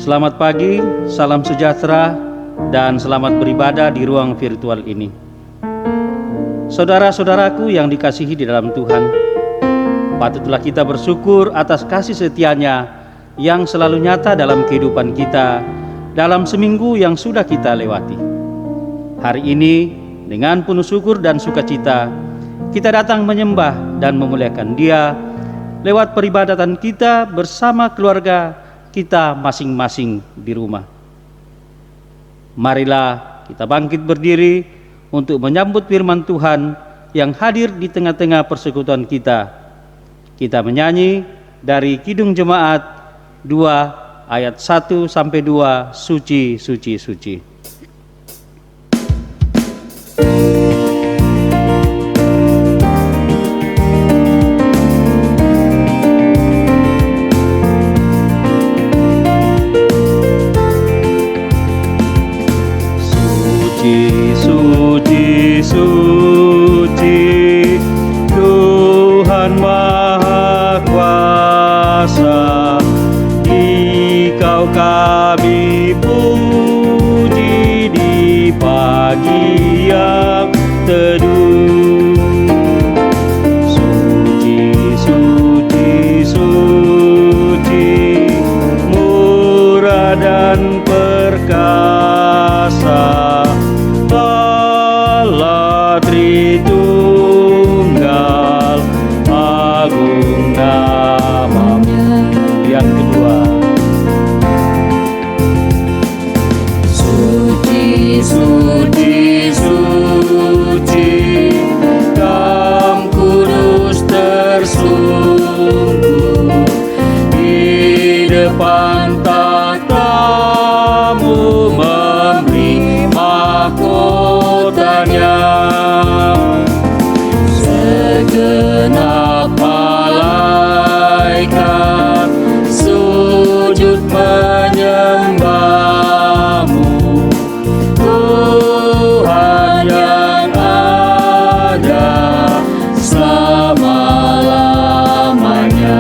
Selamat pagi, salam sejahtera, dan selamat beribadah di ruang virtual ini. Saudara-saudaraku yang dikasihi di dalam Tuhan, patutlah kita bersyukur atas kasih setia-Nya yang selalu nyata dalam kehidupan kita dalam seminggu yang sudah kita lewati. Hari ini, dengan penuh syukur dan sukacita, kita datang menyembah dan memuliakan Dia lewat peribadatan kita bersama keluarga kita masing-masing di rumah. Marilah kita bangkit berdiri untuk menyambut firman Tuhan yang hadir di tengah-tengah persekutuan kita. Kita menyanyi dari Kidung Jemaat 2 ayat 1-2, Suci, Suci, Suci. Suci, suci, Tuhan Maha Kuasa, Dikau kami puji di pagi yang teduh. Suci, suci, suci, murah dan perkasa, Tritunggal, agung nama-Mu. Yang kedua, suci, suci, suci, Kam kudus tersungguh di depan tahta-Mu, memberi mahkotanya. Segenap malaikat sujud menyembah-Mu, Tuhan yang ada selama-lamanya.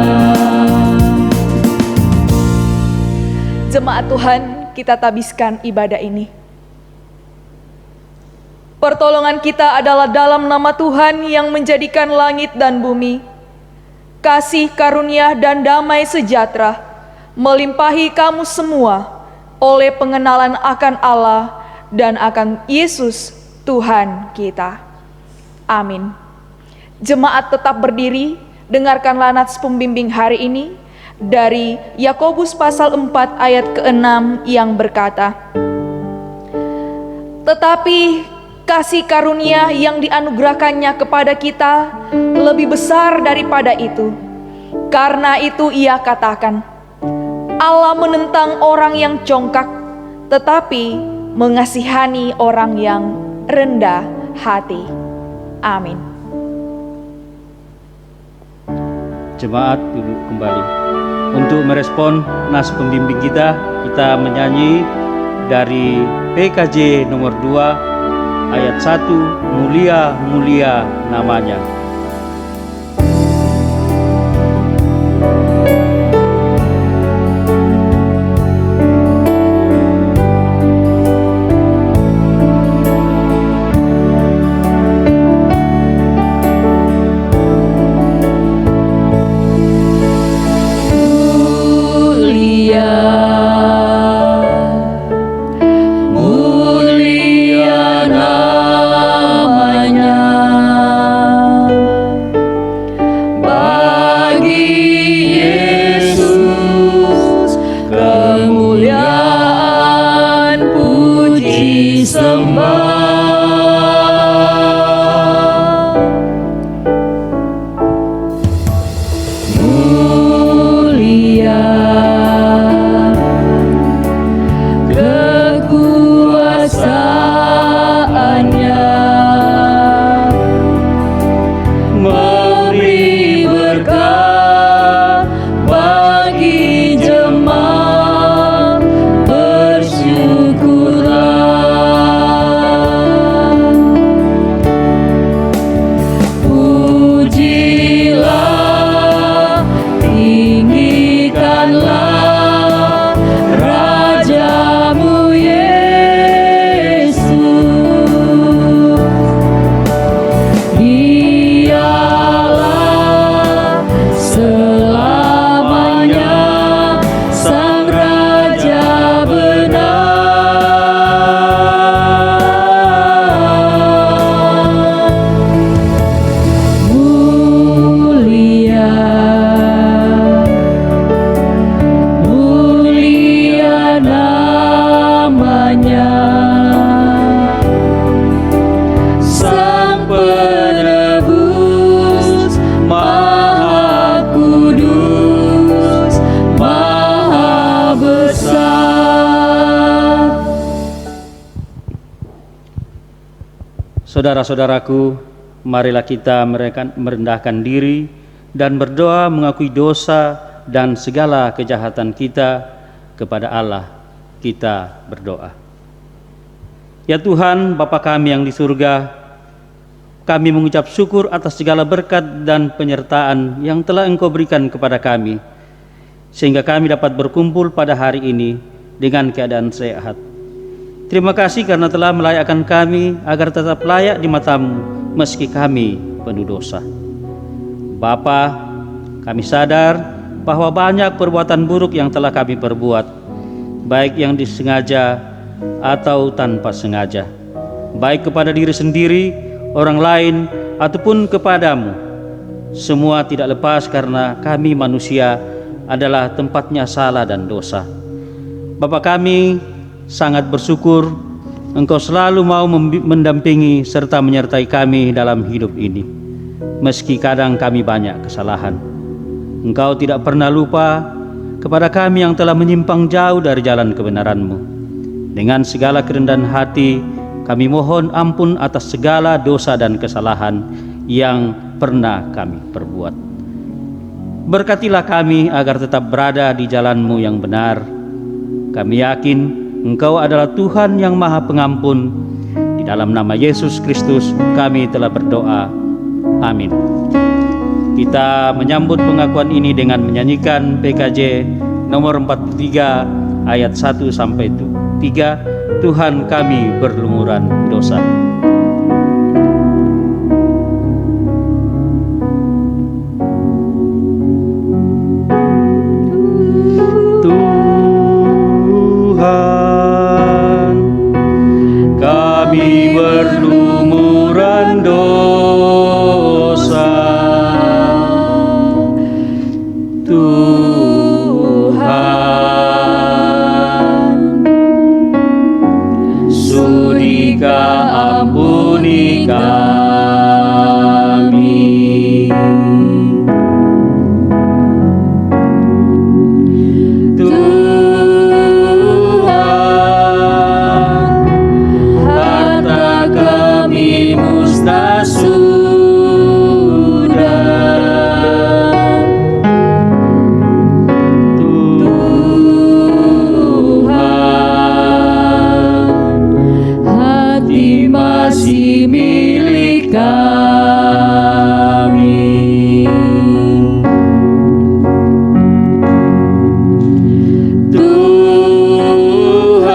Jemaat Tuhan, kita tabiskan ibadah ini. Pertolongan kita adalah dalam nama Tuhan yang menjadikan langit dan bumi. Kasih karunia dan damai sejahtera melimpahi kamu semua oleh pengenalan akan Allah dan akan Yesus Tuhan kita. Amin. Jemaat tetap berdiri, dengarkanlah nats pembimbing hari ini dari Yakobus pasal 4 ayat ke-6 yang berkata, "Tetapi kasih karunia yang dianugerahkannya kepada kita lebih besar daripada itu. Karena itu ia katakan, Allah menentang orang yang congkak, tetapi mengasihani orang yang rendah hati." Amin. Jemaat duduk kembali. Untuk merespon nas pembimbing kita menyanyi dari PKJ nomor 2 ayat 1, mulia, mulia namanya. Bersyukurlah Sang Penebus, Maha Kudus, Maha Besar. Saudara-saudaraku, marilah kita merendahkan diri dan berdoa mengakui dosa dan segala kejahatan kita kepada Allah. Kita berdoa. Ya Tuhan, Bapa kami yang di surga, kami mengucap syukur atas segala berkat dan penyertaan yang telah Engkau berikan kepada kami, sehingga kami dapat berkumpul pada hari ini dengan keadaan sehat. Terima kasih karena telah melayakkan kami agar tetap layak di mata-Mu meski kami penuh dosa. Bapa, kami sadar bahwa banyak perbuatan buruk yang telah kami perbuat, baik yang disengaja atau tanpa sengaja, baik kepada diri sendiri, orang lain, ataupun kepadamu. Semua tidak lepas karena kami manusia adalah tempatnya salah dan dosa. Bapa, kami sangat bersyukur Engkau selalu mau mendampingi serta menyertai kami dalam hidup ini. Meski kadang kami banyak kesalahan, Engkau tidak pernah lupa kepada kami yang telah menyimpang jauh dari jalan kebenaran-Mu. Dengan segala kerendahan hati, kami mohon ampun atas segala dosa dan kesalahan yang pernah kami perbuat. Berkatilah kami agar tetap berada di jalan-Mu yang benar. Kami yakin Engkau adalah Tuhan yang Maha Pengampun. Di dalam nama Yesus Kristus kami telah berdoa. Amin. Kita menyambut pengakuan ini dengan menyanyikan PKJ nomor 43 ayat 1 sampai 3. Tuhan kami berlumuran dosa. Tuhan kami berlumuran dosa. Tuhan, sudikah ampuni kami. Tuhan, harta kami musnah sudah. Masih milik kami. Tuhan,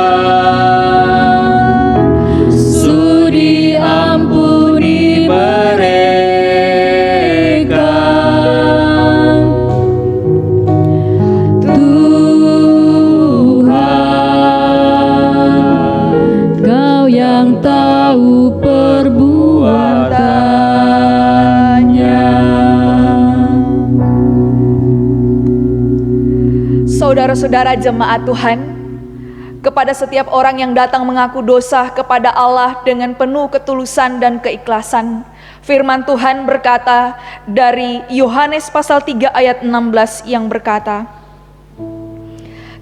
sudi ampuni mereka. Tuhan, Kau yang tahu perbuatannya. Saudara-saudara jemaat Tuhan, kepada setiap orang yang datang mengaku dosa kepada Allah dengan penuh ketulusan dan keikhlasan, firman Tuhan berkata dari Yohanes pasal 3 ayat 16 yang berkata,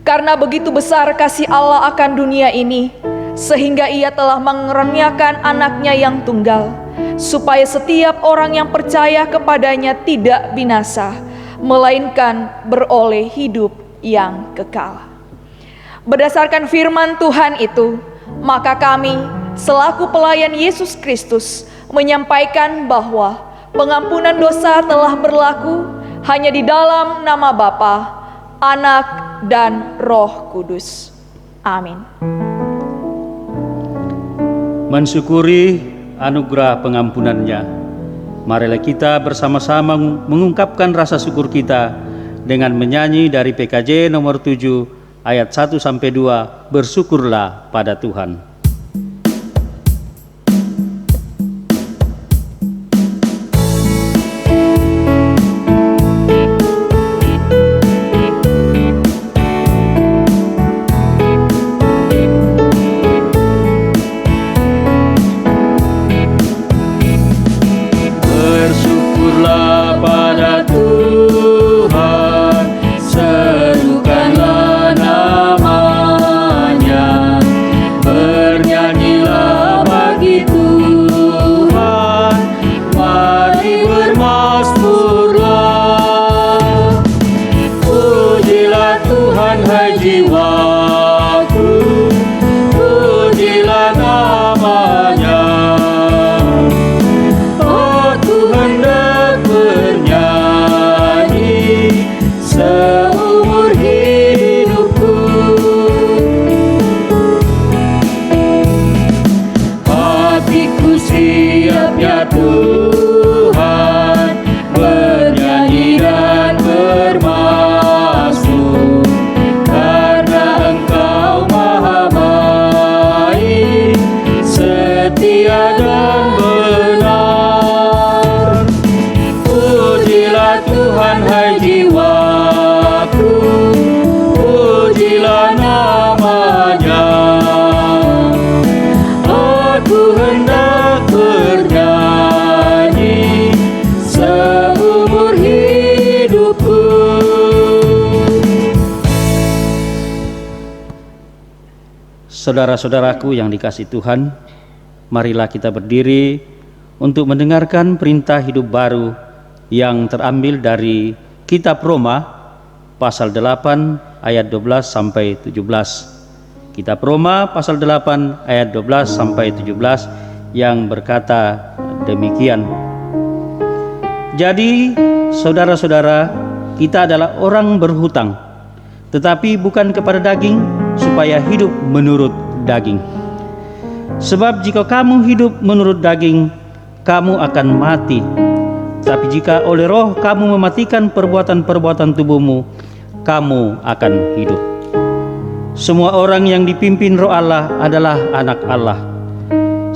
"Karena begitu besar kasih Allah akan dunia ini, sehingga Ia telah mengaruniakan anaknya yang tunggal, supaya setiap orang yang percaya kepadanya tidak binasa, melainkan beroleh hidup yang kekal." Berdasarkan firman Tuhan itu, maka kami selaku pelayan Yesus Kristus menyampaikan bahwa pengampunan dosa telah berlaku hanya di dalam nama Bapa, Anak, dan Roh Kudus. Amin. Mensyukuri anugerah pengampunannya, marilah kita bersama-sama mengungkapkan rasa syukur kita dengan menyanyi dari PKJ nomor 7 ayat 1 sampai 2, bersyukurlah pada Tuhan. Saudara-saudaraku yang dikasihi Tuhan, marilah kita berdiri untuk mendengarkan perintah hidup baru yang terambil dari Kitab Roma pasal 8 ayat 12 sampai 17. Kitab Roma pasal 8 ayat 12 sampai 17 yang berkata demikian. Jadi, saudara-saudara, kita adalah orang berhutang, tetapi bukan kepada daging, supaya hidup menurut daging. Sebab jika kamu hidup menurut daging, kamu akan mati. Tapi jika oleh roh kamu mematikan perbuatan-perbuatan tubuhmu, kamu akan hidup. Semua orang yang dipimpin roh Allah adalah anak Allah.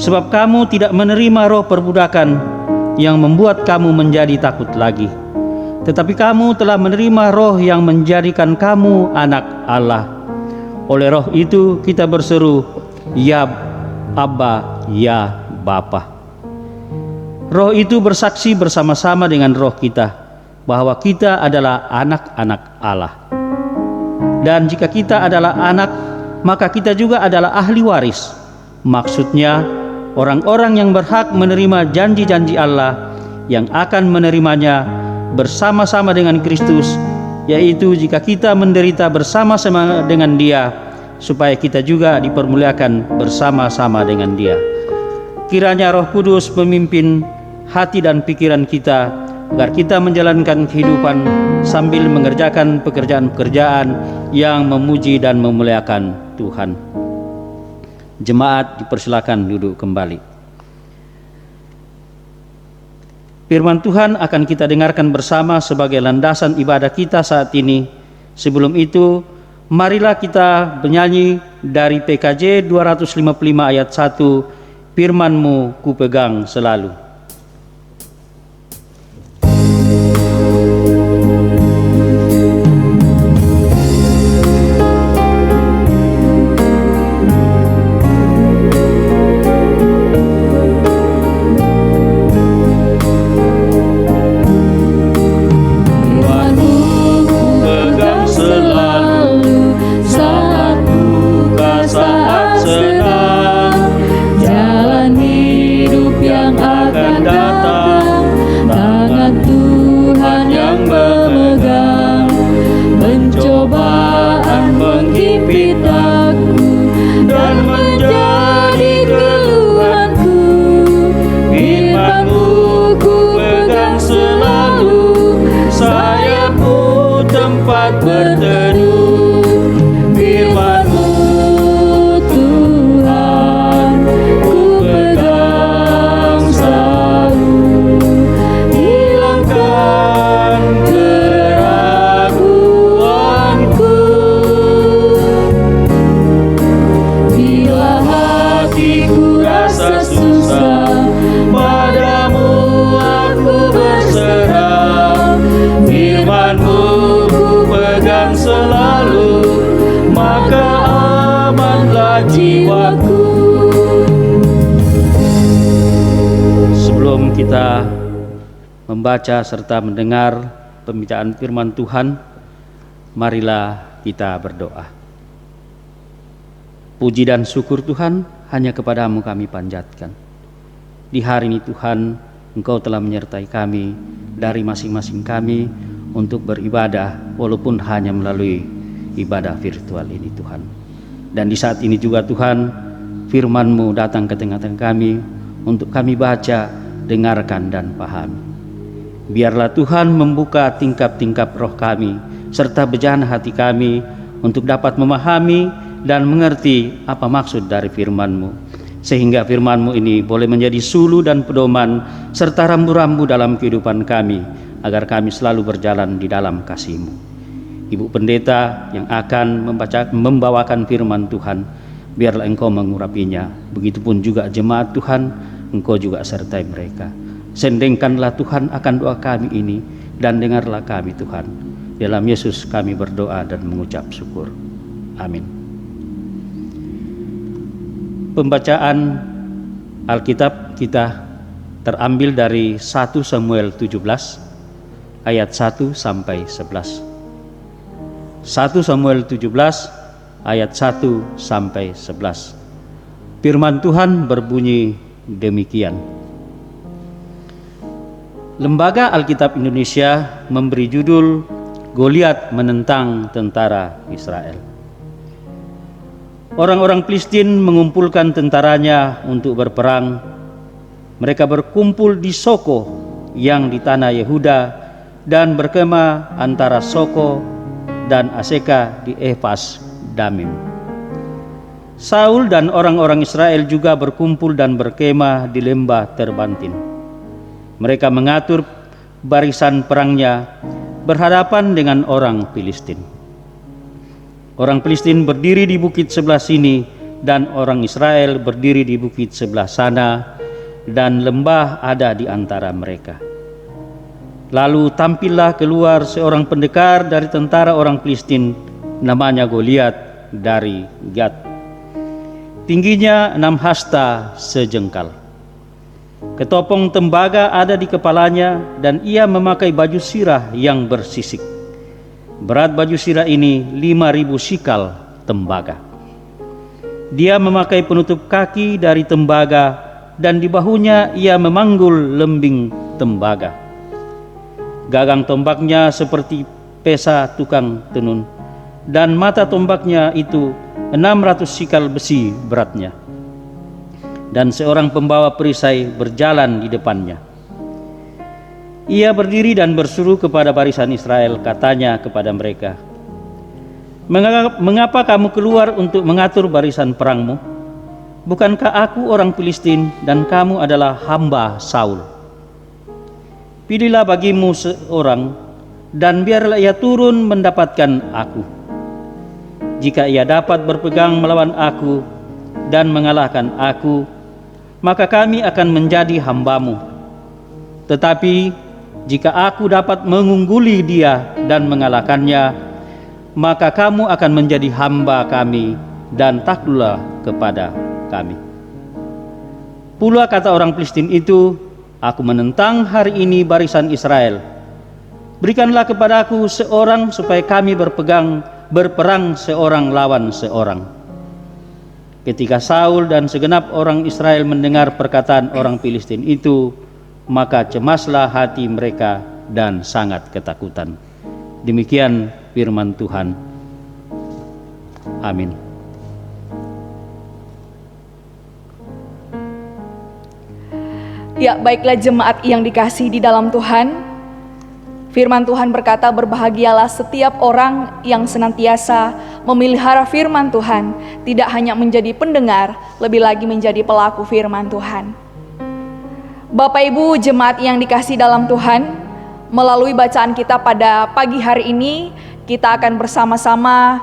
Sebab kamu tidak menerima roh perbudakan yang membuat kamu menjadi takut lagi, tetapi kamu telah menerima roh yang menjadikan kamu anak Allah. Oleh roh itu kita berseru, ya Abba, ya Bapa. Roh itu bersaksi bersama-sama dengan roh kita bahwa kita adalah anak-anak Allah. Dan jika kita adalah anak, maka kita juga adalah ahli waris. Maksudnya, orang-orang yang berhak menerima janji-janji Allah yang akan menerimanya bersama-sama dengan Kristus, yaitu jika kita menderita bersama-sama dengan Dia, supaya kita juga dipermuliakan bersama-sama dengan Dia. Kiranya Roh Kudus memimpin hati dan pikiran kita, agar kita menjalankan kehidupan sambil mengerjakan pekerjaan-pekerjaan yang memuji dan memuliakan Tuhan. Jemaat dipersilakan duduk kembali. Firman Tuhan akan kita dengarkan bersama sebagai landasan ibadah kita saat ini. Sebelum itu, marilah kita bernyanyi dari PKJ 255 ayat 1, Firman-Mu kupegang selalu. Sebelum kita membaca serta mendengar pembacaan firman Tuhan, marilah kita berdoa. Puji dan syukur Tuhan hanya kepadamu kami panjatkan. Di hari ini Tuhan, Engkau telah menyertai kami dari masing-masing kami untuk beribadah, walaupun hanya melalui ibadah virtual ini Tuhan. Dan di saat ini juga Tuhan, firman-Mu datang ke tengah-tengah kami untuk kami baca, dengarkan dan pahami. Biarlah Tuhan membuka tingkap-tingkap roh kami serta bejana hati kami untuk dapat memahami dan mengerti apa maksud dari firman-Mu, sehingga firman-Mu ini boleh menjadi sulu dan pedoman serta rambu-rambu dalam kehidupan kami, agar kami selalu berjalan di dalam kasih-Mu. Ibu Pendeta yang akan membawakan firman Tuhan, biarlah Engkau mengurapinya. Begitupun juga jemaat Tuhan, Engkau juga sertai mereka. Sendengkanlah Tuhan akan doa kami ini, dan dengarlah kami Tuhan. Dalam Yesus kami berdoa dan mengucap syukur. Amin. Pembacaan Alkitab kita terambil dari 1 Samuel 17 ayat 1 sampai 11. 1 Samuel 17 ayat 1 sampai 11. Firman Tuhan berbunyi demikian. Lembaga Alkitab Indonesia memberi judul Goliat menentang tentara Israel. Orang-orang Filistin mengumpulkan tentaranya untuk berperang. Mereka berkumpul di Soko yang di tanah Yehuda dan berkemah antara Soko dan Aseka di Efas Damim. Saul dan orang-orang Israel juga berkumpul dan berkemah di lembah Terbantin. Mereka mengatur barisan perangnya berhadapan dengan orang Filistin. Orang Filistin berdiri di bukit sebelah sini dan orang Israel berdiri di bukit sebelah sana, dan lembah ada di antara mereka. Lalu tampillah keluar seorang pendekar dari tentara orang Filistin, namanya Goliat dari Gat. Tingginya 6 hasta sejengkal. Ketopong tembaga ada di kepalanya dan ia memakai baju sirah yang bersisik. Berat baju sirah ini 5.000 sikal tembaga. Dia memakai penutup kaki dari tembaga dan di bahunya ia memanggul lembing tembaga. Gagang tombaknya seperti pesa tukang tenun dan mata tombaknya itu 600 sikal besi beratnya. Dan seorang pembawa perisai berjalan di depannya. Ia berdiri dan berseru kepada barisan Israel, katanya kepada mereka, "Mengapa kamu keluar untuk mengatur barisan perangmu? Bukankah aku orang Filistin dan kamu adalah hamba Saul? Pilihlah bagimu seorang dan biarlah ia turun mendapatkan aku. Jika ia dapat berpegang melawan aku dan mengalahkan aku, maka kami akan menjadi hambamu. Tetapi jika aku dapat mengungguli dia dan mengalahkannya, maka kamu akan menjadi hamba kami dan takluklah kepada kami." Pula kata orang Filistin itu, "Aku menentang hari ini barisan Israel. Berikanlah kepadaku seorang supaya kami berperang seorang lawan seorang." Ketika Saul dan segenap orang Israel mendengar perkataan orang Filistin itu, maka cemaslah hati mereka dan sangat ketakutan. Demikian firman Tuhan. Amin. Ya, baiklah jemaat yang dikasihi di dalam Tuhan. Firman Tuhan berkata, berbahagialah setiap orang yang senantiasa memelihara firman Tuhan, tidak hanya menjadi pendengar, lebih lagi menjadi pelaku firman Tuhan. Bapak Ibu jemaat yang dikasihi dalam Tuhan, melalui bacaan kita pada pagi hari ini, kita akan bersama-sama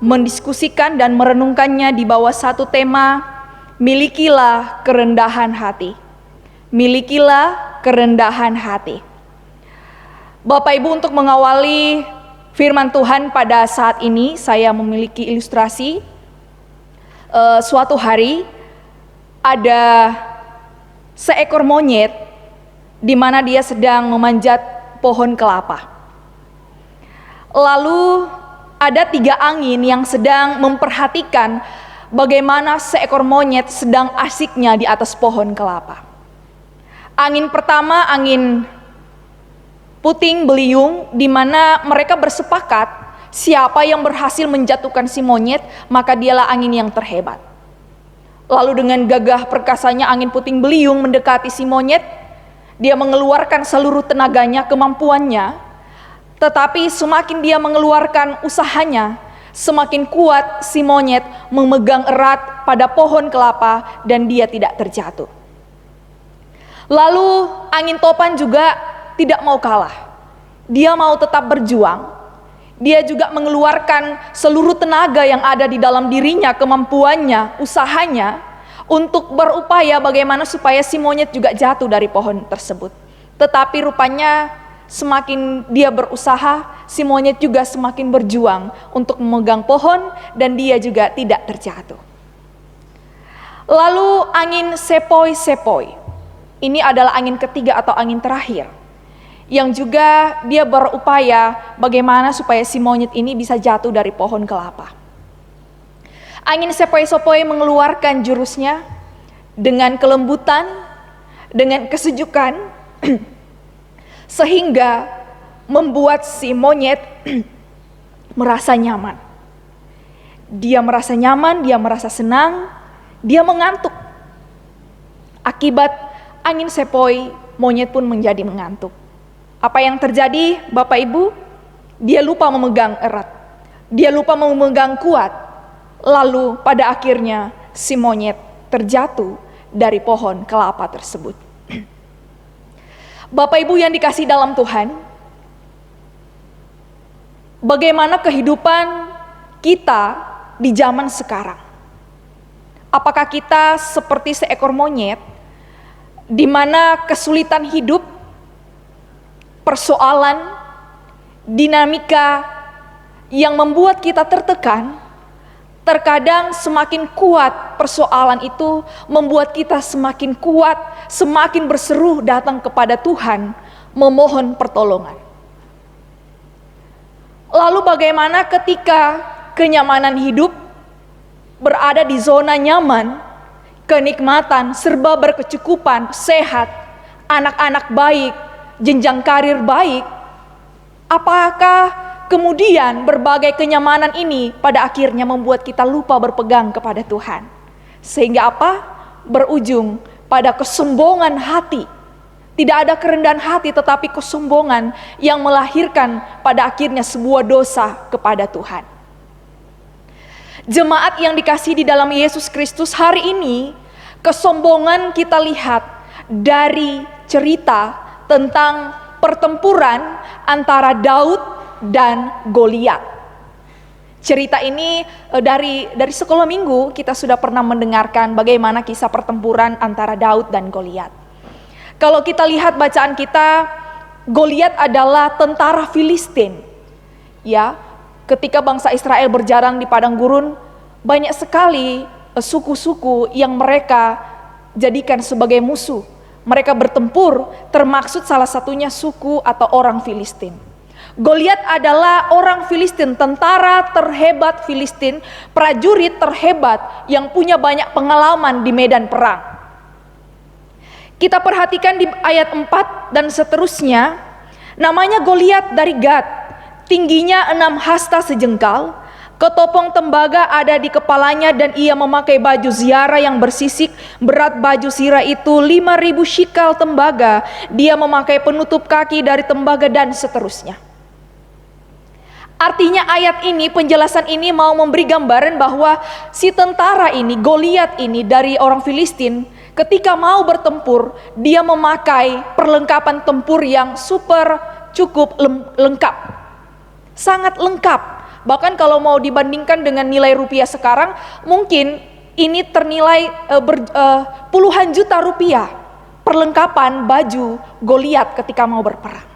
mendiskusikan dan merenungkannya di bawah satu tema, milikilah kerendahan hati. Milikilah kerendahan hati. Bapak Ibu, untuk mengawali firman Tuhan pada saat ini, saya memiliki ilustrasi. Suatu hari ada seekor monyet di mana dia sedang memanjat pohon kelapa. Lalu ada 3 angin yang sedang memperhatikan bagaimana seekor monyet sedang asiknya di atas pohon kelapa. Angin pertama, angin puting beliung, di mana mereka bersepakat siapa yang berhasil menjatuhkan si monyet, maka dialah angin yang terhebat. Lalu dengan gagah perkasanya angin puting beliung mendekati si monyet. Dia mengeluarkan seluruh tenaganya, kemampuannya. Tetapi semakin dia mengeluarkan usahanya, semakin kuat si monyet memegang erat pada pohon kelapa dan dia tidak terjatuh. Lalu angin topan juga tidak mau kalah. Dia mau tetap berjuang. Dia juga mengeluarkan seluruh tenaga yang ada di dalam dirinya, kemampuannya, usahanya, untuk berupaya bagaimana supaya si monyet juga jatuh dari pohon tersebut. Tetapi rupanya semakin dia berusaha, si monyet juga semakin berjuang untuk memegang pohon dan dia juga tidak terjatuh. Lalu angin sepoi-sepoi. Ini adalah angin ketiga atau angin terakhir, yang juga dia berupaya bagaimana supaya si monyet ini bisa jatuh dari pohon kelapa. Angin sepoi-sepoi mengeluarkan jurusnya dengan kelembutan, dengan kesejukan, sehingga membuat si monyet merasa nyaman. Dia merasa nyaman, dia merasa senang, dia mengantuk. Akibat angin sepoi, monyet pun menjadi mengantuk. Apa yang terjadi, Bapak Ibu? Dia lupa memegang erat. Dia lupa memegang kuat. Lalu pada akhirnya si monyet terjatuh dari pohon kelapa tersebut. Bapak Ibu yang dikasihi dalam Tuhan, bagaimana kehidupan kita di zaman sekarang? Apakah kita seperti seekor monyet di mana kesulitan hidup, persoalan, dinamika yang membuat kita tertekan, terkadang semakin kuat persoalan itu membuat kita semakin kuat, semakin berseru datang kepada Tuhan, memohon pertolongan. Lalu bagaimana ketika kenyamanan hidup berada di zona nyaman, kenikmatan, serba berkecukupan, sehat, anak-anak baik, jenjang karir baik, apakah kemudian berbagai kenyamanan ini pada akhirnya membuat kita lupa berpegang kepada Tuhan? Sehingga apa? Berujung pada kesombongan hati. Tidak ada kerendahan hati, tetapi kesombongan yang melahirkan pada akhirnya sebuah dosa kepada Tuhan. Jemaat yang dikasihi di dalam Yesus Kristus, hari ini kesombongan kita lihat dari cerita tentang pertempuran antara Daud dan Goliat. Cerita ini dari sekolah minggu kita sudah pernah mendengarkan bagaimana kisah pertempuran antara Daud dan Goliat. Kalau kita lihat bacaan kita, Goliat adalah tentara Filistin. Ya, ketika bangsa Israel berjalan di padang gurun, banyak sekali suku-suku yang mereka jadikan sebagai musuh. Mereka bertempur, termaksud salah satunya suku atau orang Filistin. Goliat adalah orang Filistin, tentara terhebat Filistin, prajurit terhebat yang punya banyak pengalaman di medan perang. Kita perhatikan di ayat 4 dan seterusnya, namanya Goliat dari Gad, tingginya 6 hasta sejengkal, ketopong tembaga ada di kepalanya dan ia memakai baju ziarah yang bersisik, berat baju zirah itu 5.000 shikal tembaga, dia memakai penutup kaki dari tembaga dan seterusnya. Artinya ayat ini, penjelasan ini mau memberi gambaran bahwa si tentara ini, Goliat ini dari orang Filistin, ketika mau bertempur, dia memakai perlengkapan tempur yang cukup lengkap. Sangat lengkap. Bahkan kalau mau dibandingkan dengan nilai rupiah sekarang, mungkin ini ternilai puluhan juta rupiah. Perlengkapan baju Goliat ketika mau berperang.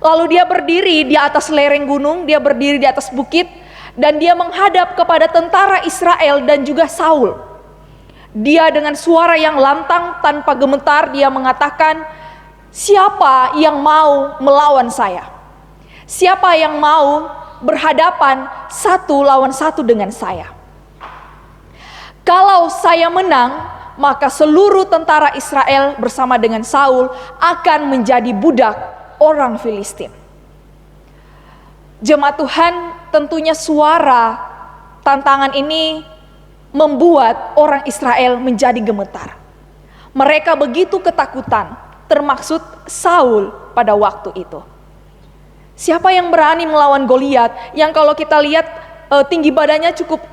Lalu dia berdiri di atas lereng gunung, dia berdiri di atas bukit, dan dia menghadap kepada tentara Israel dan juga Saul. Dia dengan suara yang lantang tanpa gemetar, dia mengatakan, siapa yang mau melawan saya? Siapa yang mau berhadapan satu lawan satu dengan saya? Kalau saya menang, maka seluruh tentara Israel bersama dengan Saul akan menjadi budak orang Filistin. Jemaat Tuhan, tentunya suara tantangan ini membuat orang Israel menjadi gemetar. Mereka begitu ketakutan, termaksud Saul pada waktu itu. Siapa yang berani melawan Goliat yang kalau kita lihat tinggi badannya cukup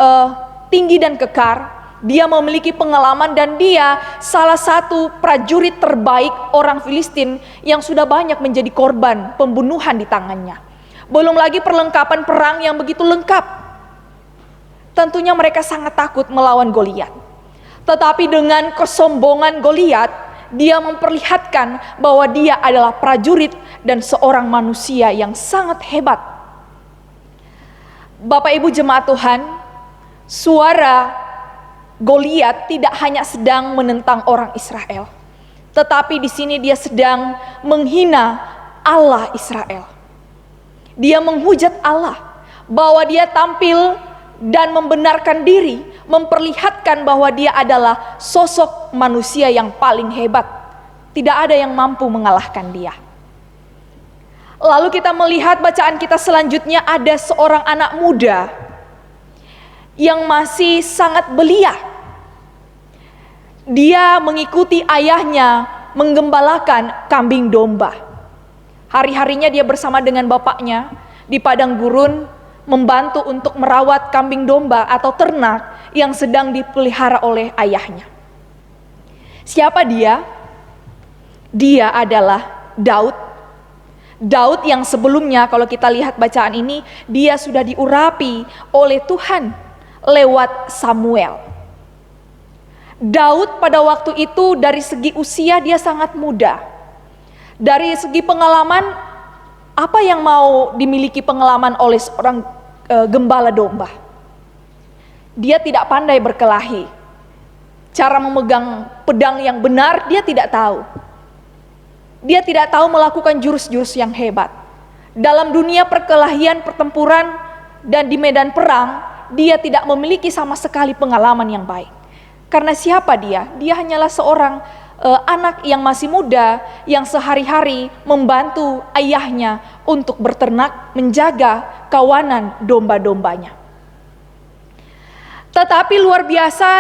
tinggi dan kekar. Dia memiliki pengalaman dan dia salah satu prajurit terbaik orang Filistin yang sudah banyak menjadi korban pembunuhan di tangannya. Belum lagi perlengkapan perang yang begitu lengkap. Tentunya mereka sangat takut melawan Goliat. Tetapi dengan kesombongan Goliat, dia memperlihatkan bahwa dia adalah prajurit dan seorang manusia yang sangat hebat. Bapak Ibu jemaat Tuhan, suara Goliat tidak hanya sedang menentang orang Israel, tetapi di sini dia sedang menghina Allah Israel. Dia menghujat Allah bahwa dia tampil dan membenarkan diri memperlihatkan bahwa dia adalah sosok manusia yang paling hebat. Tidak ada yang mampu mengalahkan dia. Lalu kita melihat bacaan kita selanjutnya, ada seorang anak muda yang masih sangat belia. Dia mengikuti ayahnya menggembalakan kambing domba. Hari-harinya dia bersama dengan bapaknya di padang gurun, membantu untuk merawat kambing domba atau ternak yang sedang dipelihara oleh ayahnya. Siapa dia? Dia adalah Daud. Daud yang sebelumnya kalau kita lihat bacaan ini, dia sudah diurapi oleh Tuhan lewat Samuel. Daud pada waktu itu dari segi usia dia sangat muda. Dari segi pengalaman, apa yang mau dimiliki pengalaman oleh seorang gembala domba? Dia tidak pandai berkelahi. Cara memegang pedang yang benar dia tidak tahu. Dia tidak tahu melakukan jurus-jurus yang hebat. Dalam dunia perkelahian, pertempuran, dan di medan perang, dia tidak memiliki sama sekali pengalaman yang baik. Karena siapa dia? Dia hanyalah seorang anak yang masih muda, yang sehari-hari membantu ayahnya untuk berternak, menjaga kawanan domba-dombanya. Tetapi luar biasa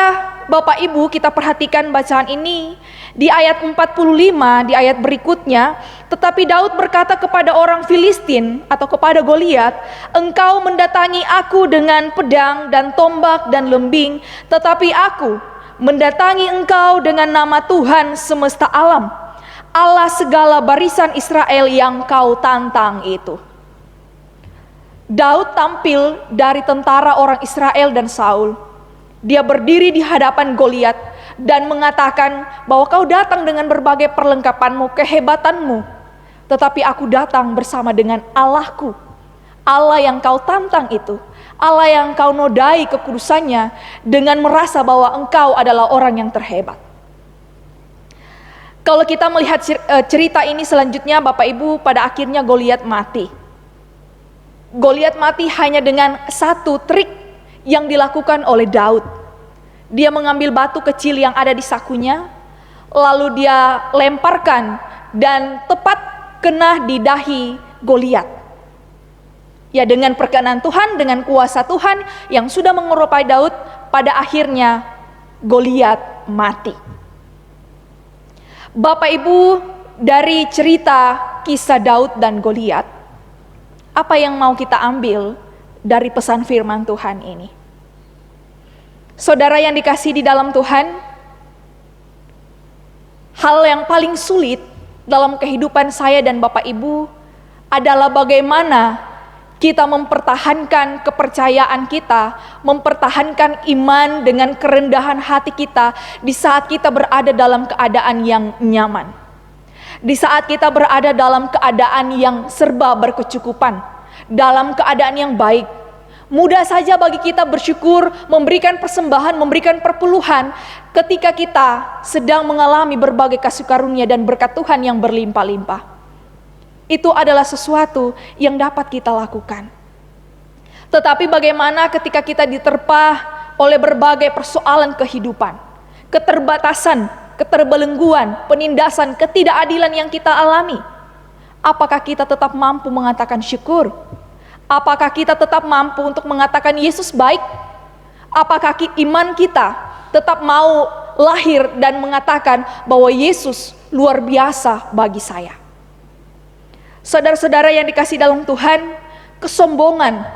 Bapak Ibu, kita perhatikan bacaan ini di ayat 45, di ayat berikutnya. Tetapi Daud berkata kepada orang Filistin atau kepada Goliat, "Engkau mendatangi aku dengan pedang dan tombak dan lembing, tetapi aku mendatangi engkau dengan nama Tuhan semesta alam, Allah segala barisan Israel yang kau tantang itu." Daud tampil dari tentara orang Israel dan Saul. Dia berdiri di hadapan Goliat dan mengatakan bahwa kau datang dengan berbagai perlengkapanmu, kehebatanmu, tetapi aku datang bersama dengan Allahku, Allah yang kau tantang itu, Allah yang kau nodai kekudusannya dengan merasa bahwa engkau adalah orang yang terhebat. Kalau kita melihat cerita ini selanjutnya Bapak Ibu, pada akhirnya Goliat mati. Goliat mati hanya dengan satu trik yang dilakukan oleh Daud. Dia mengambil batu kecil yang ada di sakunya, lalu dia lemparkan dan tepat kena di dahi Goliat. Ya, dengan perkenan Tuhan, dengan kuasa Tuhan yang sudah mengerupai Daud, pada akhirnya Goliat mati. Bapak Ibu, dari cerita kisah Daud dan Goliat, apa yang mau kita ambil dari pesan firman Tuhan ini? Saudara yang dikasihi di dalam Tuhan, hal yang paling sulit dalam kehidupan saya dan Bapak Ibu adalah bagaimana kita mempertahankan kepercayaan kita, mempertahankan iman dengan kerendahan hati kita di saat kita berada dalam keadaan yang nyaman. Di saat kita berada dalam keadaan yang serba berkecukupan, dalam keadaan yang baik. Mudah saja bagi kita bersyukur, memberikan persembahan, memberikan perpuluhan ketika kita sedang mengalami berbagai kasih karunia dan berkat Tuhan yang berlimpah-limpah. Itu adalah sesuatu yang dapat kita lakukan. Tetapi bagaimana ketika kita diterpa oleh berbagai persoalan kehidupan, keterbatasan, keterbelengguan, penindasan, ketidakadilan yang kita alami? Apakah kita tetap mampu mengatakan syukur? Apakah kita tetap mampu untuk mengatakan Yesus baik? Apakah iman kita tetap mau lahir dan mengatakan bahwa Yesus luar biasa bagi saya? Saudara-saudara yang dikasihi dalam Tuhan, kesombongan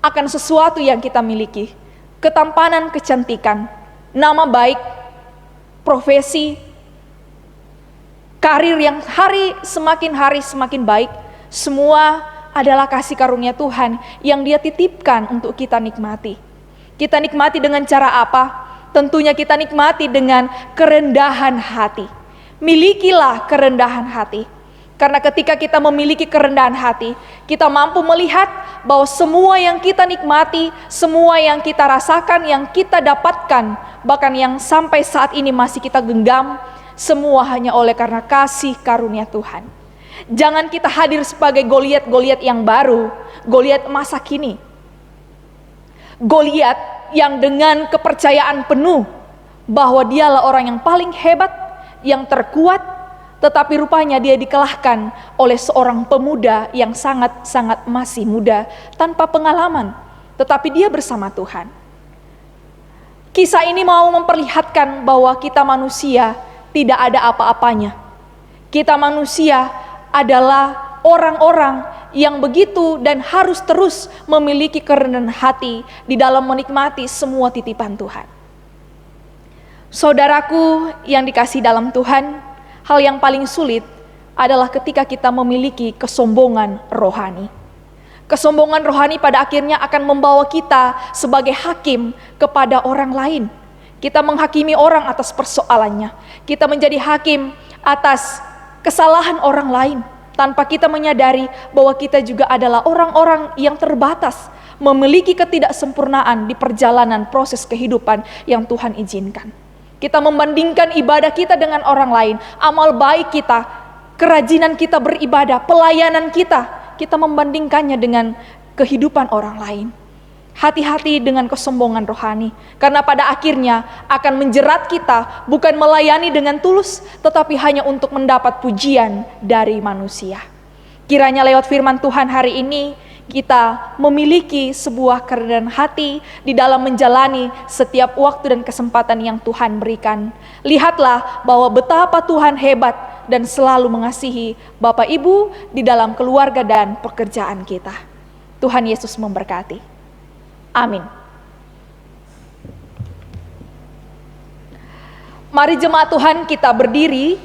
akan sesuatu yang kita miliki, ketampanan, kecantikan, nama baik, profesi, karir yang hari semakin baik, semua adalah kasih karunia Tuhan yang Dia titipkan untuk kita nikmati. Kita nikmati dengan cara apa? Tentunya kita nikmati dengan kerendahan hati. Milikilah kerendahan hati. Karena ketika kita memiliki kerendahan hati, kita mampu melihat bahwa semua yang kita nikmati, semua yang kita rasakan, yang kita dapatkan, bahkan yang sampai saat ini masih kita genggam, semua hanya oleh karena kasih karunia Tuhan. Jangan kita hadir sebagai Goliat-Goliat yang baru, Goliat masa kini. Goliat yang dengan kepercayaan penuh bahwa dialah orang yang paling hebat, yang terkuat, tetapi rupanya dia dikalahkan oleh seorang pemuda yang sangat-sangat masih muda, tanpa pengalaman, tetapi dia bersama Tuhan. Kisah ini mau memperlihatkan bahwa kita manusia tidak ada apa-apanya. Kita manusia adalah orang-orang yang begitu dan harus terus memiliki kerendahan hati di dalam menikmati semua titipan Tuhan. Saudaraku yang dikasihi dalam Tuhan, hal yang paling sulit adalah ketika kita memiliki kesombongan rohani. Kesombongan rohani pada akhirnya akan membawa kita sebagai hakim kepada orang lain. Kita menghakimi orang atas persoalannya. Kita menjadi hakim atas kesalahan orang lain, tanpa kita menyadari bahwa kita juga adalah orang-orang yang terbatas, memiliki ketidaksempurnaan di perjalanan proses kehidupan yang Tuhan izinkan. Kita membandingkan ibadah kita dengan orang lain, amal baik kita, kerajinan kita beribadah, pelayanan kita membandingkannya dengan kehidupan orang lain. Hati-hati dengan kesombongan rohani, karena pada akhirnya akan menjerat kita, bukan melayani dengan tulus, tetapi hanya untuk mendapat pujian dari manusia. Kiranya lewat firman Tuhan hari ini, kita memiliki sebuah kerendahan hati di dalam menjalani setiap waktu dan kesempatan yang Tuhan berikan. Lihatlah bahwa betapa Tuhan hebat dan selalu mengasihi Bapak Ibu di dalam keluarga dan pekerjaan kita. Tuhan Yesus memberkati. Amin. Mari jemaat Tuhan kita berdiri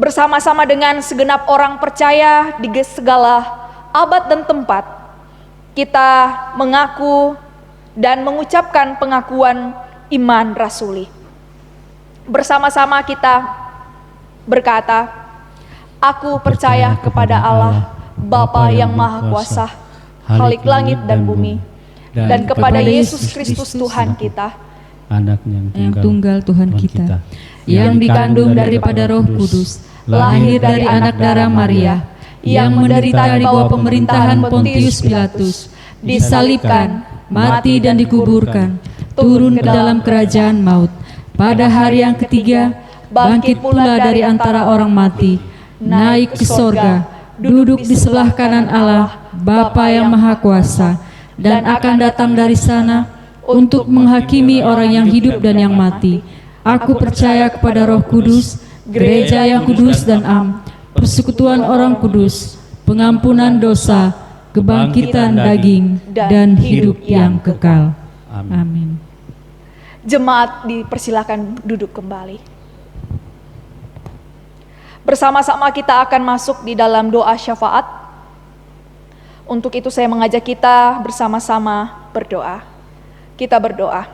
bersama-sama dengan segenap orang percaya di segala abad dan tempat. Kita mengaku dan mengucapkan pengakuan iman rasuli. Bersama-sama kita berkata, aku percaya kepada Allah, Bapa yang Maha Kuasa, Khalik langit dan bumi, dan kepada Yesus Kristus Tuhan kita, Anak yang tunggal Tuhan kita, yang dikandung daripada Roh Kudus, lahir dari anak darah Maria, yang menderita di bawah pemerintahan Pontius Pilatus, disalibkan, mati dan dikuburkan, turun ke dalam kerajaan maut. Pada hari yang ketiga, bangkit pula dari antara orang mati, naik ke sorga, duduk di sebelah kanan Allah, Bapa yang Maha Kuasa, dan akan datang dari sana untuk menghakimi orang yang hidup dan yang mati. Aku percaya kepada Roh Kudus, gereja yang kudus dan am, persekutuan orang kudus, pengampunan dosa, kebangkitan daging, dan hidup yang kekal. Amin. Jemaat dipersilakan duduk kembali. Bersama-sama kita akan masuk di dalam doa syafaat. Untuk itu saya mengajak kita bersama-sama berdoa. Kita berdoa.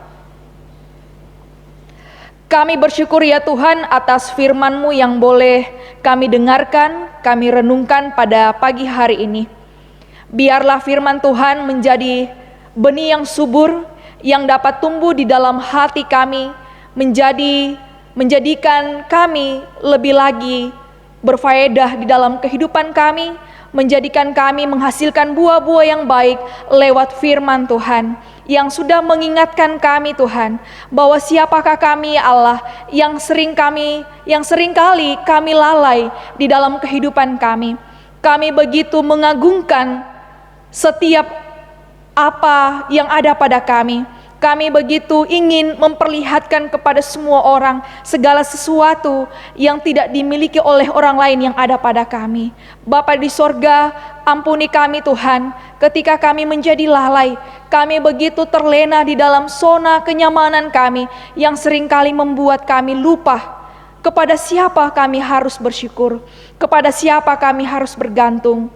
Kami bersyukur ya Tuhan atas firman-Mu yang boleh kami dengarkan, kami renungkan pada pagi hari ini. Biarlah firman Tuhan menjadi benih yang subur, yang dapat tumbuh di dalam hati kami, menjadikan kami lebih lagi berfaedah di dalam kehidupan kami, menjadikan kami menghasilkan buah-buah yang baik lewat firman Tuhan, yang sudah mengingatkan kami Tuhan, bahwa siapakah kami Allah yang seringkali kami lalai di dalam kehidupan kami. Kami begitu mengagungkan setiap apa yang ada pada kami. Kami begitu ingin memperlihatkan kepada semua orang segala sesuatu yang tidak dimiliki oleh orang lain yang ada pada kami. Bapa di sorga, ampuni kami Tuhan, ketika kami menjadi lalai, kami begitu terlena di dalam zona kenyamanan kami, yang seringkali membuat kami lupa kepada siapa kami harus bersyukur, kepada siapa kami harus bergantung.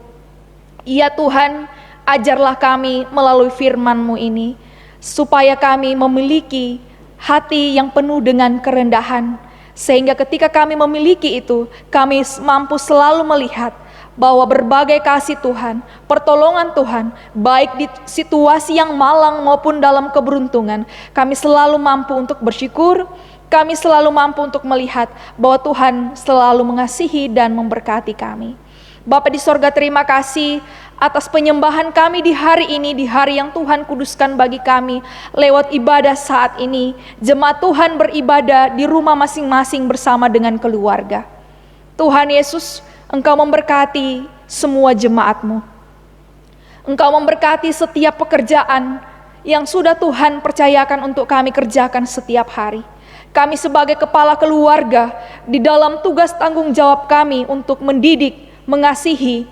Ya Tuhan, ajarlah kami melalui firman-Mu ini, supaya kami memiliki hati yang penuh dengan kerendahan, sehingga ketika kami memiliki itu, kami mampu selalu melihat bahwa berbagai kasih Tuhan, pertolongan Tuhan, baik di situasi yang malang maupun dalam keberuntungan, kami selalu mampu untuk bersyukur, kami selalu mampu untuk melihat bahwa Tuhan selalu mengasihi dan memberkati kami. Bapa di sorga, terima kasih atas penyembahan kami di hari ini, di hari yang Tuhan kuduskan bagi kami. Lewat ibadah saat ini, jemaat Tuhan beribadah di rumah masing-masing bersama dengan keluarga. Tuhan Yesus, Engkau memberkati semua jemaat-Mu. Engkau memberkati setiap pekerjaan yang sudah Tuhan percayakan untuk kami kerjakan setiap hari. Kami sebagai kepala keluarga, di dalam tugas tanggung jawab kami untuk mendidik, mengasihi,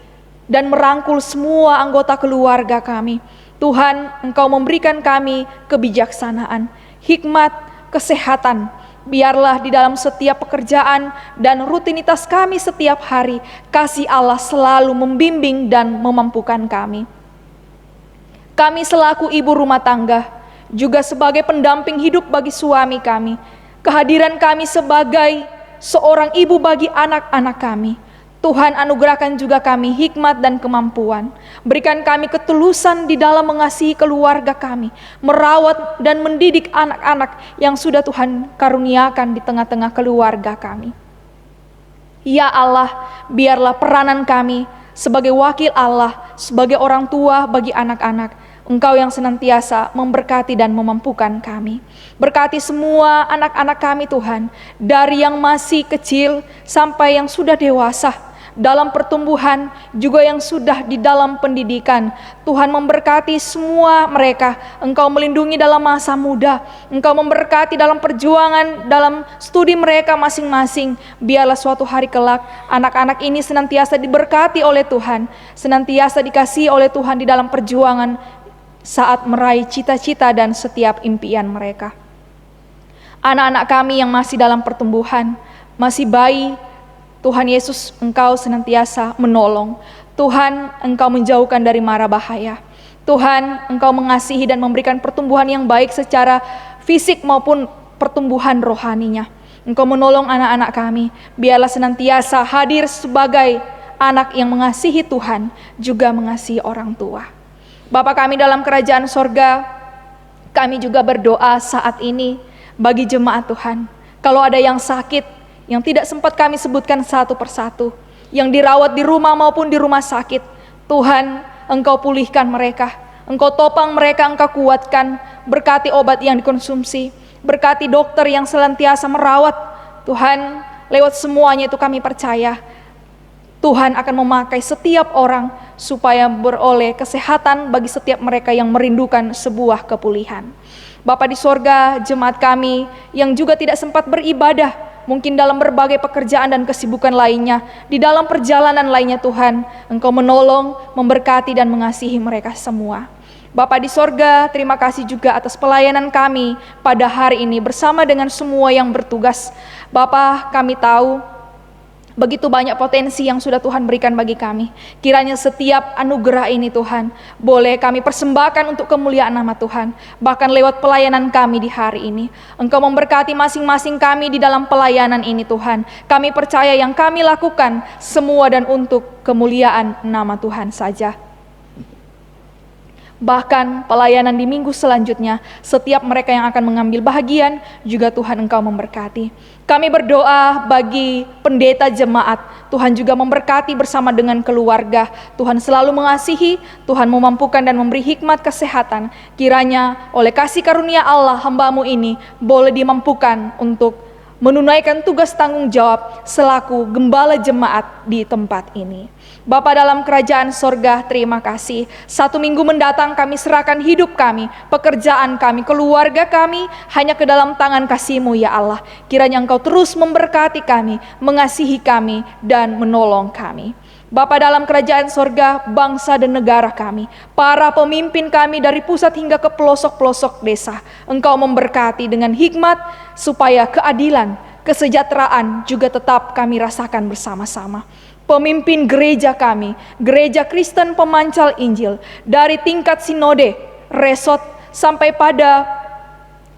dan merangkul semua anggota keluarga kami. Tuhan, Engkau memberikan kami kebijaksanaan, hikmat, kesehatan. Biarlah di dalam setiap pekerjaan dan rutinitas kami setiap hari, kasih Allah selalu membimbing dan memampukan kami. Kami selaku ibu rumah tangga, juga sebagai pendamping hidup bagi suami kami, kehadiran kami sebagai seorang ibu bagi anak-anak kami, Tuhan anugerahkan juga kami hikmat dan kemampuan. Berikan kami ketulusan di dalam mengasihi keluarga kami, merawat dan mendidik anak-anak yang sudah Tuhan karuniakan di tengah-tengah keluarga kami. Ya Allah, biarlah peranan kami sebagai wakil Allah, sebagai orang tua bagi anak-anak, Engkau yang senantiasa memberkati dan memampukan kami. Berkati semua anak-anak kami Tuhan, dari yang masih kecil sampai yang sudah dewasa, dalam pertumbuhan juga yang sudah di dalam pendidikan. Tuhan memberkati semua mereka. Engkau melindungi dalam masa muda, Engkau memberkati dalam perjuangan, dalam studi mereka masing-masing. Biarlah suatu hari kelak anak-anak ini senantiasa diberkati oleh Tuhan, senantiasa dikasihi oleh Tuhan di dalam perjuangan saat meraih cita-cita dan setiap impian mereka. Anak-anak kami yang masih dalam pertumbuhan, masih bayi, Tuhan Yesus, Engkau senantiasa menolong. Tuhan, Engkau menjauhkan dari mara bahaya. Tuhan, Engkau mengasihi dan memberikan pertumbuhan yang baik secara fisik maupun pertumbuhan rohaninya. Engkau menolong anak-anak kami. Biarlah senantiasa hadir sebagai anak yang mengasihi Tuhan, juga mengasihi orang tua. Bapa kami dalam kerajaan sorga, kami juga berdoa saat ini bagi jemaat Tuhan. Kalau ada yang sakit, yang tidak sempat kami sebutkan satu persatu, yang dirawat di rumah maupun di rumah sakit, Tuhan, Engkau pulihkan mereka, Engkau topang mereka, Engkau kuatkan. Berkati obat yang dikonsumsi, berkati dokter yang senantiasa merawat. Tuhan, lewat semuanya itu kami percaya Tuhan akan memakai setiap orang supaya beroleh kesehatan bagi setiap mereka yang merindukan sebuah kepulihan. Bapa di sorga, jemaat kami yang juga tidak sempat beribadah, mungkin dalam berbagai pekerjaan dan kesibukan lainnya, di dalam perjalanan lainnya Tuhan, Engkau menolong, memberkati dan mengasihi mereka semua. Bapa di sorga, terima kasih juga atas pelayanan kami pada hari ini bersama dengan semua yang bertugas. Bapa, kami tahu begitu banyak potensi yang sudah Tuhan berikan bagi kami. Kiranya setiap anugerah ini Tuhan, boleh kami persembahkan untuk kemuliaan nama Tuhan. Bahkan lewat pelayanan kami di hari ini, Engkau memberkati masing-masing kami di dalam pelayanan ini Tuhan. Kami percaya yang kami lakukan semua dan untuk kemuliaan nama Tuhan saja. Bahkan pelayanan di minggu selanjutnya, setiap mereka yang akan mengambil bahagian, juga Tuhan Engkau memberkati. Kami berdoa bagi pendeta jemaat, Tuhan juga memberkati bersama dengan keluarga. Tuhan selalu mengasihi, Tuhan memampukan dan memberi hikmat kesehatan. Kiranya oleh kasih karunia Allah, hamba-Mu ini boleh dimampukan untuk menunaikan tugas tanggung jawab selaku gembala jemaat di tempat ini. Bapa dalam kerajaan sorga, terima kasih. 1 minggu mendatang kami serahkan hidup kami, pekerjaan kami, keluarga kami hanya ke dalam tangan kasih-Mu ya Allah. Kiranya Engkau terus memberkati kami, mengasihi kami dan menolong kami. Bapa dalam kerajaan sorga, bangsa dan negara kami, para pemimpin kami dari pusat hingga ke pelosok-pelosok desa, Engkau memberkati dengan hikmat supaya keadilan, kesejahteraan juga tetap kami rasakan bersama-sama. Pemimpin gereja kami, gereja Kristen pemancal Injil, dari tingkat sinode, resort, sampai pada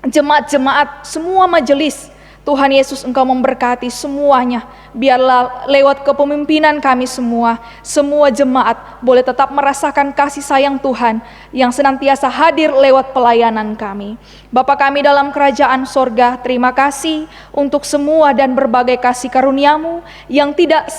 jemaat-jemaat, semua majelis, Tuhan Yesus Engkau memberkati semuanya. Biarlah lewat kepemimpinan kami semua jemaat boleh tetap merasakan kasih sayang Tuhan yang senantiasa hadir lewat pelayanan kami. Bapa kami dalam kerajaan sorga, terima kasih untuk semua dan berbagai kasih karunia-Mu yang tidak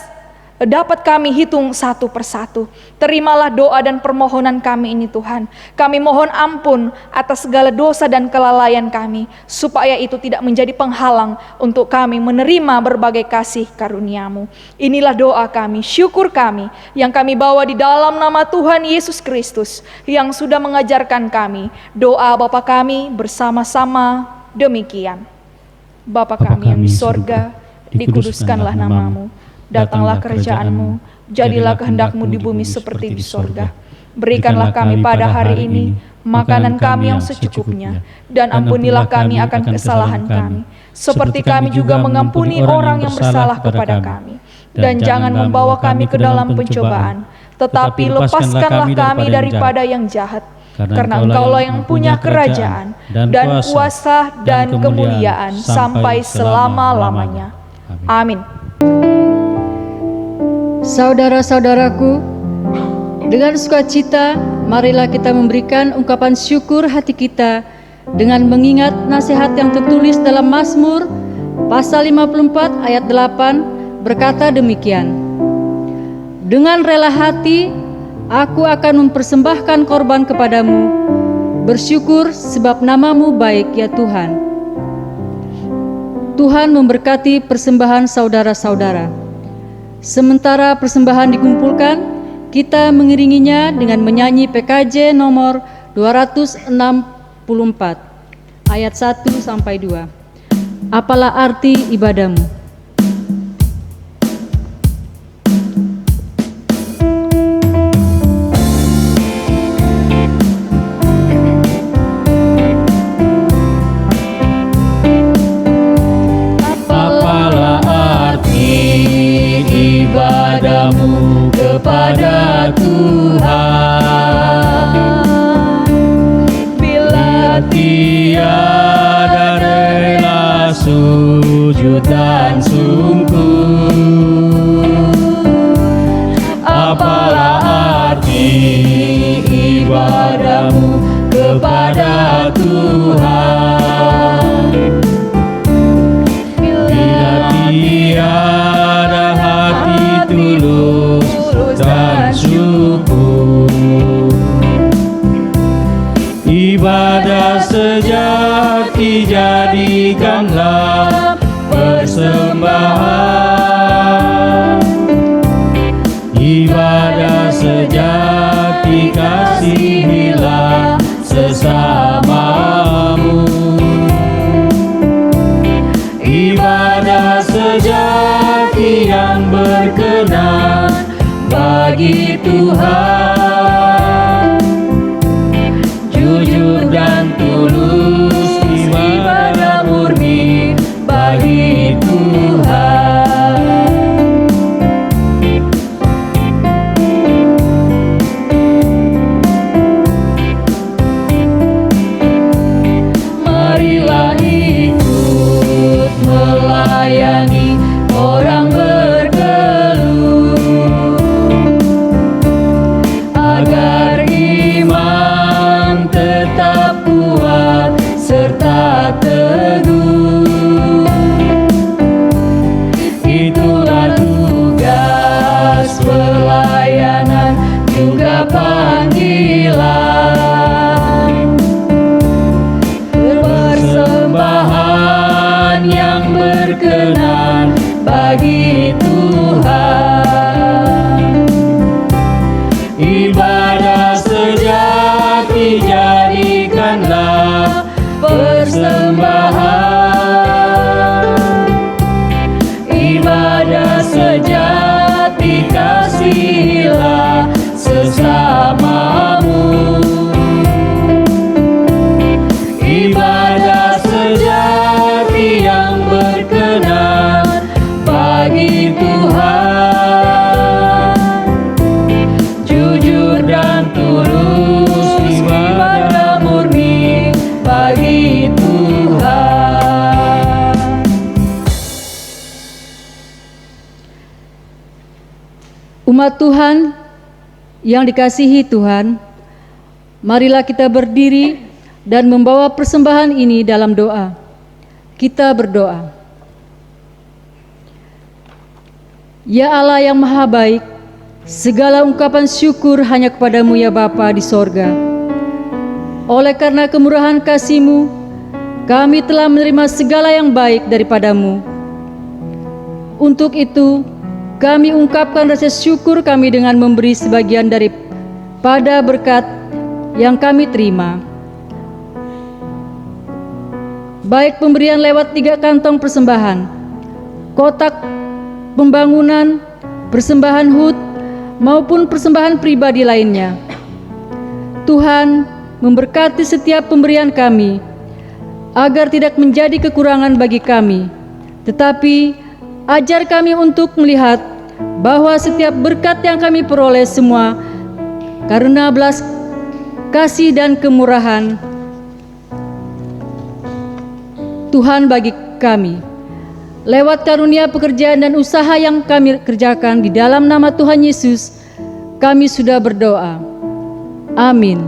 dapat kami hitung satu persatu. Terimalah doa dan permohonan kami ini Tuhan. Kami mohon ampun atas segala dosa dan kelalaian kami, supaya itu tidak menjadi penghalang untuk kami menerima berbagai kasih karunia-Mu. Inilah doa kami, syukur kami yang kami bawa di dalam nama Tuhan Yesus Kristus yang sudah mengajarkan kami. Doa Bapa kami bersama-sama demikian. Bapa kami yang di sorga, dikuduskanlah nama-Mu. Datanglah kerajaan-Mu, jadilah kehendak-Mu di bumi seperti di sorga. Berikanlah kami pada hari ini makanan kami yang secukupnya, dan ampunilah kami akan kesalahan kami, seperti kami juga mengampuni orang yang bersalah kepada kami. Dan jangan membawa kami ke dalam pencobaan, tetapi lepaskanlah kami daripada yang jahat. Karena Engkaulah yang punya kerajaan, dan kuasa, dan kemuliaan sampai selama-lamanya. Amin. Saudara-saudaraku, dengan sukacita, marilah kita memberikan ungkapan syukur hati kita dengan mengingat nasihat yang tertulis dalam Mazmur pasal 54 ayat 8 berkata demikian: dengan rela hati aku akan mempersembahkan korban kepadamu, bersyukur sebab nama-Mu baik ya Tuhan. Tuhan memberkati persembahan saudara-saudara. Sementara persembahan dikumpulkan, kita mengiringinya dengan menyanyi PKJ nomor 264 ayat 1 sampai 2. Apalah arti ibadahmu? Ibadahmu kepada Tuhan, bila tiada rela sujud dan sungguh. Apalah arti ibadahmu kepada Tuhan, bila tiada hati tulus dan syukur. Ibadah sejati jadikanlah persembahan. Ibadah sejati kasihilah sesamamu. Ibadah sejati yang berkenan bagi Tuhan, jujur dan tulus, ibadah murni bagi Tuhan. Marilah ikut melayani orang berkeluh, agar iman tetap kuat serta teguh. Itulah tugas pelayanan, juga panggilan. Persembahan yang berkenan bagi Tuhan. Ibadah sejati jadikanlah persembahan. Ibadah sejati kasihilah sesamamu. Ibadah sejati yang berkenan bagi Tuhan, jujur dan tulus, ibadah murni bagi Tuhan. Umat Tuhan yang dikasihi Tuhan, marilah kita berdiri dan membawa persembahan ini dalam doa. Kita berdoa. Ya Allah yang maha baik, segala ungkapan syukur hanya kepadamu ya Bapa di sorga. Oleh karena kemurahan kasih-Mu, kami telah menerima segala yang baik daripadamu. Untuk itu, kami ungkapkan rasa syukur kami dengan memberi sebagian daripada berkat yang kami terima. Baik pemberian lewat 3 kantong persembahan, kotak pembangunan, persembahan HUT, maupun persembahan pribadi lainnya. Tuhan memberkati setiap pemberian kami, agar tidak menjadi kekurangan bagi kami, tetapi ajar kami untuk melihat bahwa setiap berkat yang kami peroleh semua karena belas kasih dan kemurahan Tuhan bagi kami. Lewat karunia pekerjaan dan usaha yang kami kerjakan di dalam nama Tuhan Yesus, kami sudah berdoa. Amin.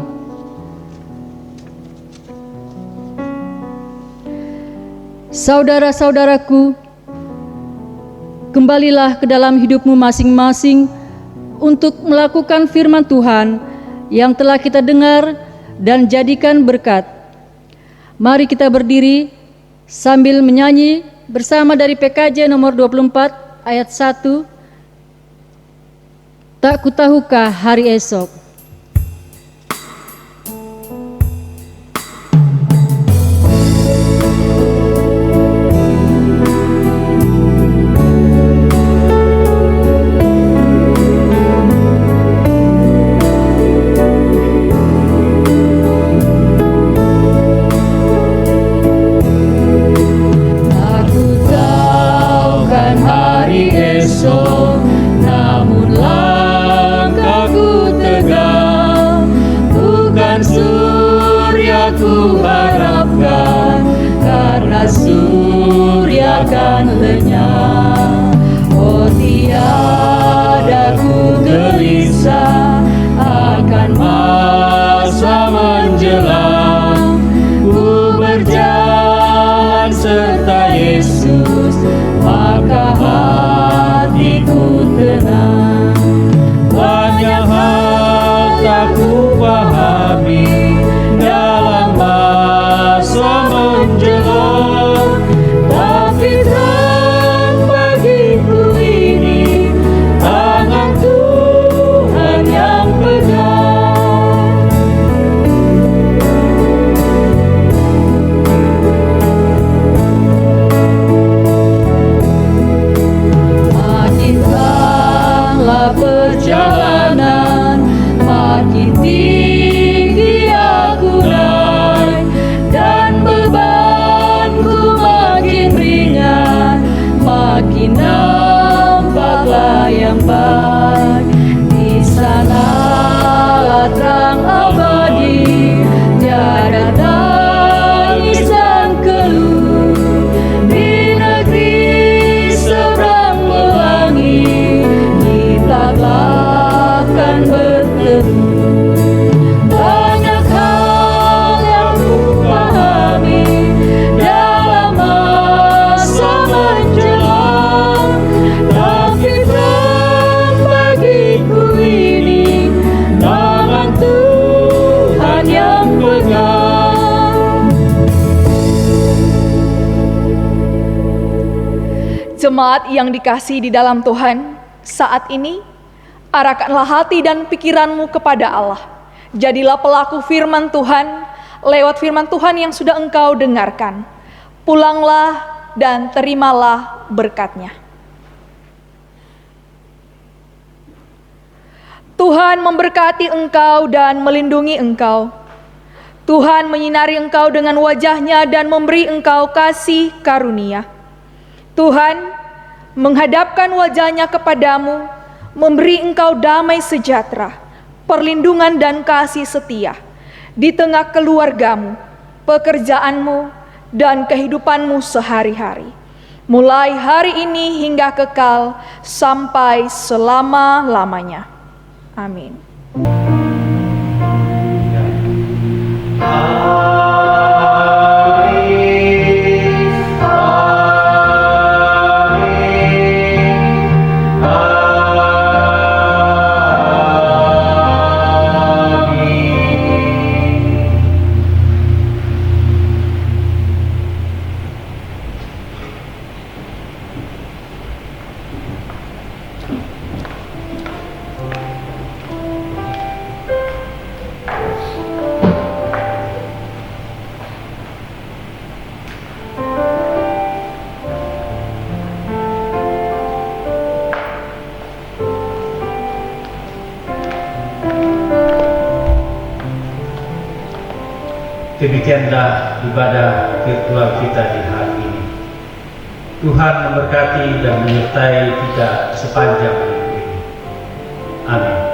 Saudara-saudaraku, kembalilah ke dalam hidupmu masing-masing untuk melakukan firman Tuhan yang telah kita dengar dan jadikan berkat. Mari kita berdiri sambil menyanyi bersama dari PKJ nomor 24 ayat 1. Tak kutahukah hari esok. Jemaat yang dikasihi di dalam Tuhan, saat ini arahkanlah hati dan pikiranmu kepada Allah. Jadilah pelaku firman Tuhan lewat firman Tuhan yang sudah engkau dengarkan. Pulanglah dan terimalah berkat-Nya. Tuhan memberkati engkau dan melindungi engkau. Tuhan menyinari engkau dengan wajah-Nya dan memberi engkau kasih karunia. Tuhan menghadapkan wajah-Nya kepadamu, memberi engkau damai sejahtera, perlindungan dan kasih setia di tengah keluargamu, pekerjaanmu, dan kehidupanmu sehari-hari. Mulai hari ini hingga kekal sampai selama-lamanya. Amin. Demikianlah ibadah virtual kita di hari ini. Tuhan memberkati dan menyertai kita sepanjang minggu ini. Amin.